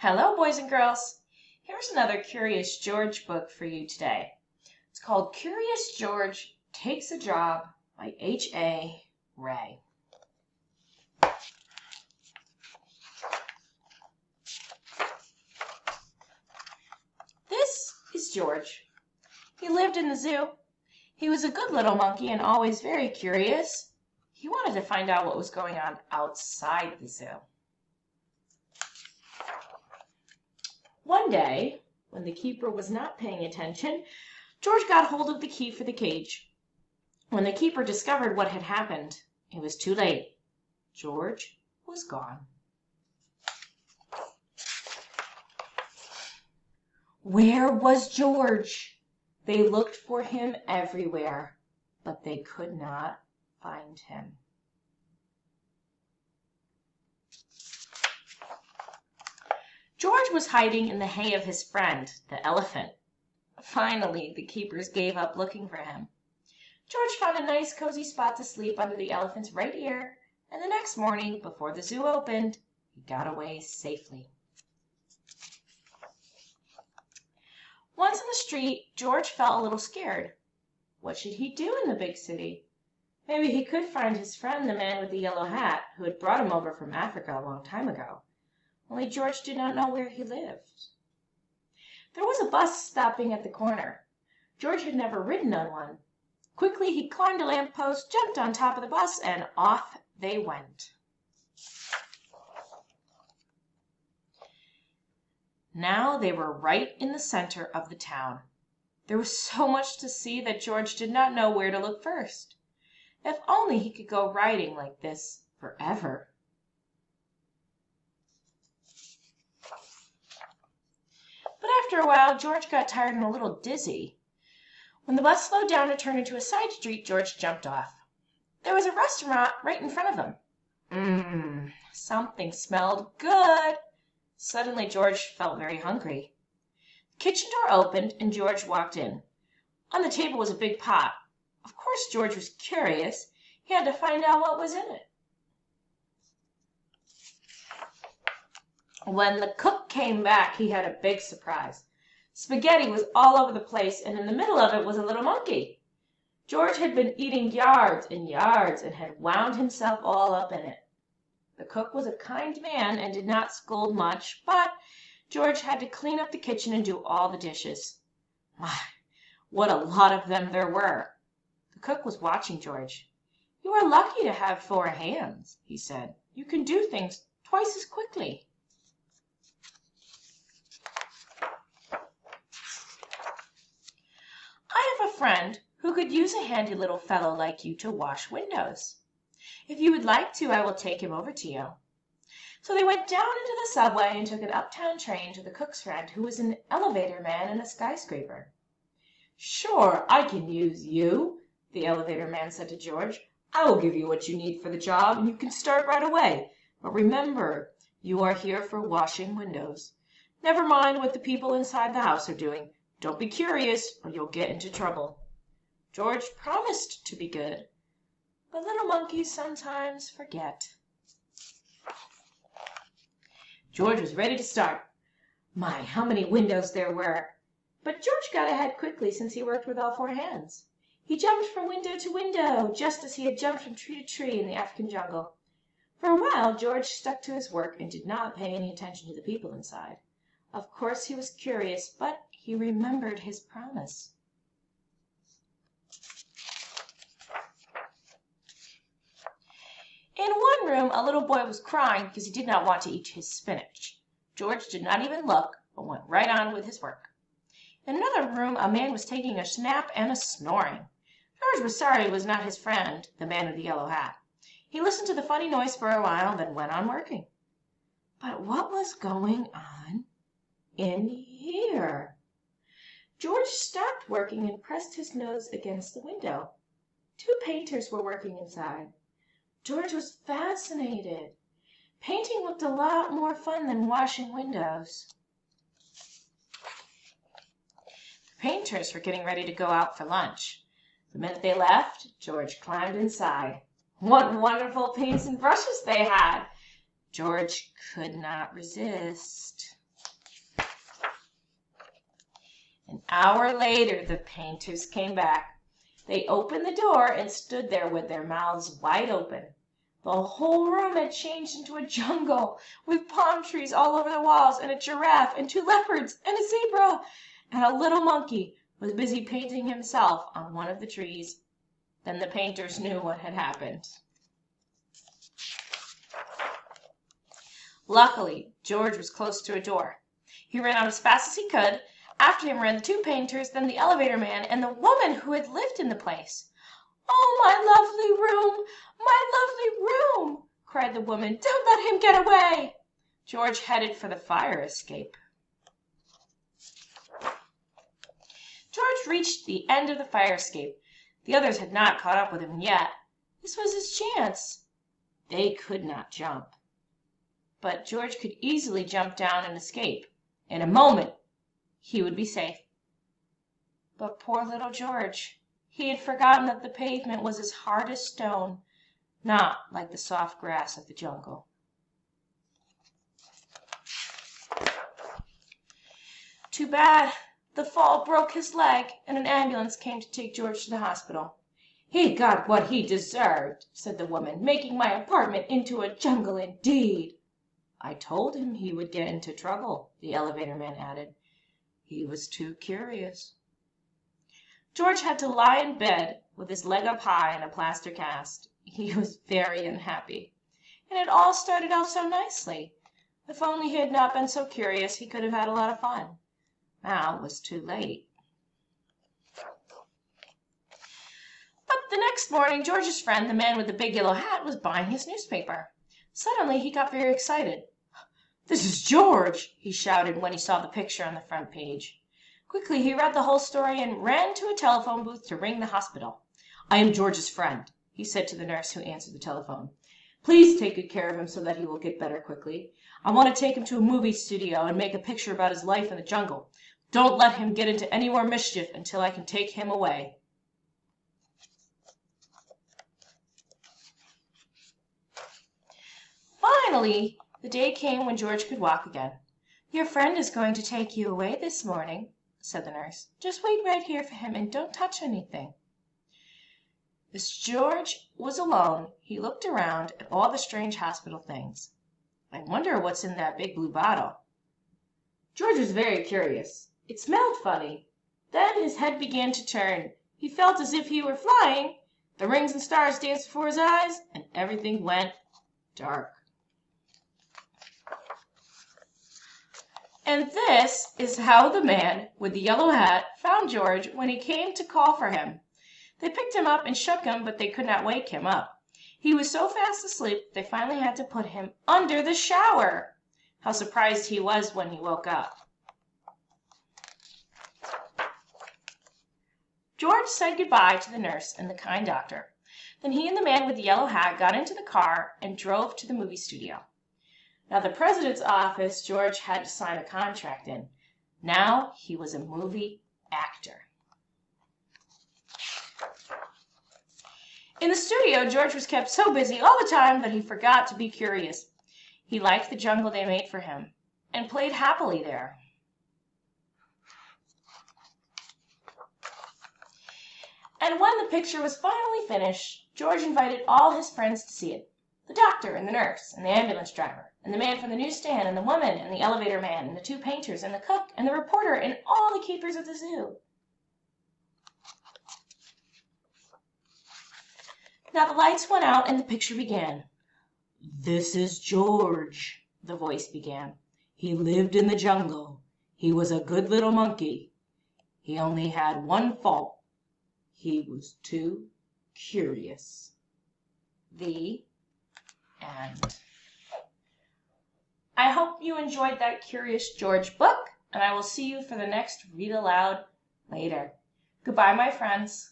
Hello, boys and girls. Here's another Curious George book for you today. It's called Curious George Takes a Job by H.A. Ray. This is George. He lived in the zoo. He was a good little monkey and always very curious. He wanted to find out what was going on outside the zoo. One day, when the keeper was not paying attention, George got hold of the key for the cage. When the keeper discovered what had happened, it was too late. George was gone. Where was George? They looked for him everywhere, but they could not find him. George was hiding in the hay of his friend, the elephant. Finally, the keepers gave up looking for him. George found a nice cozy spot to sleep under the elephant's right ear, and the next morning, before the zoo opened, he got away safely. Once in the street, George felt a little scared. What should he do in the big city? Maybe he could find his friend, the man with the yellow hat, who had brought him over from Africa a long time ago. Only George did not know where he lived. There was a bus stopping at the corner. George had never ridden on one. Quickly he climbed a lamppost, jumped on top of the bus, and off they went. Now they were right in the center of the town. There was so much to see that George did not know where to look first. If only he could go riding like this forever. But after a while, George got tired and a little dizzy. When the bus slowed down to turn into a side street, George jumped off. There was a restaurant right in front of him. Something smelled good. Suddenly, George felt very hungry. The kitchen door opened and George walked in. On the table was a big pot. Of course, George was curious. He had to find out what was in it. When the cook came back, he had a big surprise. Spaghetti was all over the place, and in the middle of it was a little monkey. George had been eating yards and yards and had wound himself all up in it. The cook was a kind man and did not scold much, but George had to clean up the kitchen and do all the dishes. My, what a lot of them there were! The cook was watching George. "You are lucky to have 4 hands," he said. "You can do things twice as quickly." "I have a friend who could use a handy little fellow like you to wash windows. If you would like to, I will take him over to you." So they went down into the subway and took an uptown train to the cook's friend, who was an elevator man in a skyscraper. "Sure, I can use you," the elevator man said to George. "I will give you what you need for the job, and you can start right away. But remember, you are here for washing windows. Never mind what the people inside the house are doing. Don't be curious, or you'll get into trouble." George promised to be good, but little monkeys sometimes forget. George was ready to start. My, how many windows there were! But George got ahead quickly since he worked with all 4 hands. He jumped from window to window, just as he had jumped from tree to tree in the African jungle. For a while, George stuck to his work and did not pay any attention to the people inside. Of course, he was curious, but he remembered his promise. In one room, a little boy was crying because he did not want to eat his spinach. George did not even look, but went right on with his work. In another room, a man was taking a nap and a snoring. George was sorry it was not his friend, the man with the yellow hat. He listened to the funny noise for a while, then went on working. But what was going on in here? George stopped working and pressed his nose against the window. 2 painters were working inside. George was fascinated. Painting looked a lot more fun than washing windows. The painters were getting ready to go out for lunch. The minute they left, George climbed inside. What wonderful paints and brushes they had! George could not resist. An hour later, the painters came back. They opened the door and stood there with their mouths wide open. The whole room had changed into a jungle, with palm trees all over the walls, and a giraffe, and 2 leopards, and a zebra, and a little monkey was busy painting himself on one of the trees. Then the painters knew what had happened. Luckily, George was close to a door. He ran out as fast as he could. After him ran the 2 painters, then the elevator man, and the woman who had lived in the place. "Oh, my lovely room! My lovely room!" cried the woman. "Don't let him get away!" George headed for the fire escape. George reached the end of the fire escape. The others had not caught up with him yet. This was his chance. They could not jump. But George could easily jump down and escape. In a moment, he would be safe. But poor little George, he had forgotten that the pavement was as hard as stone, not like the soft grass of the jungle. Too bad. The fall broke his leg, and an ambulance came to take George to the hospital. "He got what he deserved," said the woman, "making my apartment into a jungle indeed." "I told him he would get into trouble," the elevator man added. "He was too curious." George had to lie in bed with his leg up high in a plaster cast. He was very unhappy. And it all started out so nicely. If only he had not been so curious, he could have had a lot of fun. Now it was too late. But the next morning, George's friend, the man with the big yellow hat, was buying his newspaper. Suddenly, he got very excited. "This is George!" he shouted when he saw the picture on the front page. Quickly, he read the whole story and ran to a telephone booth to ring the hospital. "I am George's friend," he said to the nurse who answered the telephone. "Please take good care of him so that he will get better quickly. I want to take him to a movie studio and make a picture about his life in the jungle. Don't let him get into any more mischief until I can take him away." Finally, the day came when George could walk again. "Your friend is going to take you away this morning," said the nurse. "Just wait right here for him and don't touch anything." As George was alone, he looked around at all the strange hospital things. "I wonder what's in that big blue bottle." George was very curious. It smelled funny. Then his head began to turn. He felt as if he were flying. The rings and stars danced before his eyes, and everything went dark. And this is how the man with the yellow hat found George when he came to call for him. They picked him up and shook him, but they could not wake him up. He was so fast asleep, they finally had to put him under the shower. How surprised he was when he woke up. George said goodbye to the nurse and the kind doctor. Then he and the man with the yellow hat got into the car and drove to the movie studio. Now, the president's office George had to sign a contract in. Now he was a movie actor. In the studio, George was kept so busy all the time that he forgot to be curious. He liked the jungle they made for him and played happily there. And when the picture was finally finished, George invited all his friends to see it. The doctor and the nurse and the ambulance driver and the man from the newsstand and the woman and the elevator man and the 2 painters and the cook and the reporter and all the keepers of the zoo. Now the lights went out and the picture began. "This is George," the voice began. "He lived in the jungle. He was a good little monkey. He only had one fault. He was too curious." The end. I hope you enjoyed that Curious George book, and I will see you for the next Read Aloud later. Goodbye, my friends.